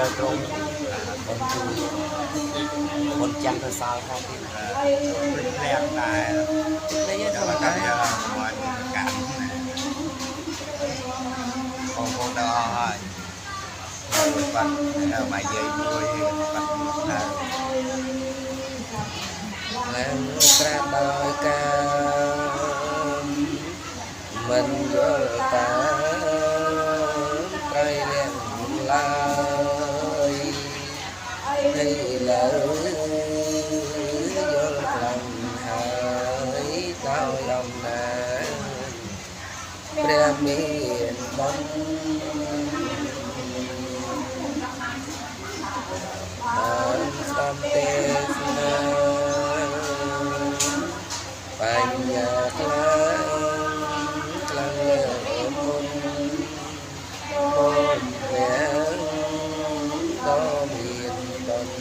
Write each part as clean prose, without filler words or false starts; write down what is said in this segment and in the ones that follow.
ยตรงคนคือคนจันทร์สาวครับเป็นแรงตายแต่ว่าตอนนี้หัวกันของพวกเราปัดเรามาเยอะด้วยปัดนะ ឡើងក្រាបដោយការមិនយល់តាមត្រៃលៀងឡើយនៅលើយល់ខ្លាំងហើយដោយអំណាចព្រះមានបុណ្យបានស្ដាប់ទេសនាបញ្ញាខ្លាំងលើមុនមុនព្រះដ៏មានបុណ្យ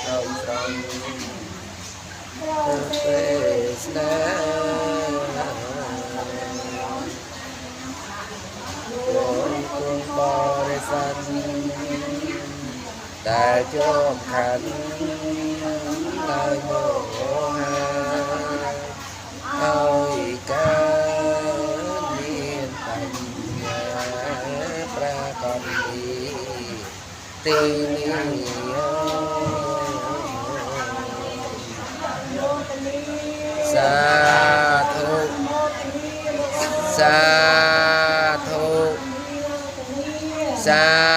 ដោយស្រង់ទេសនាគុណបរិស័ទដែលជាប់ខាត់ដោយមោហៈហើយការមានបញ្ញាប្រកបទីនេះសាធុសាធុសា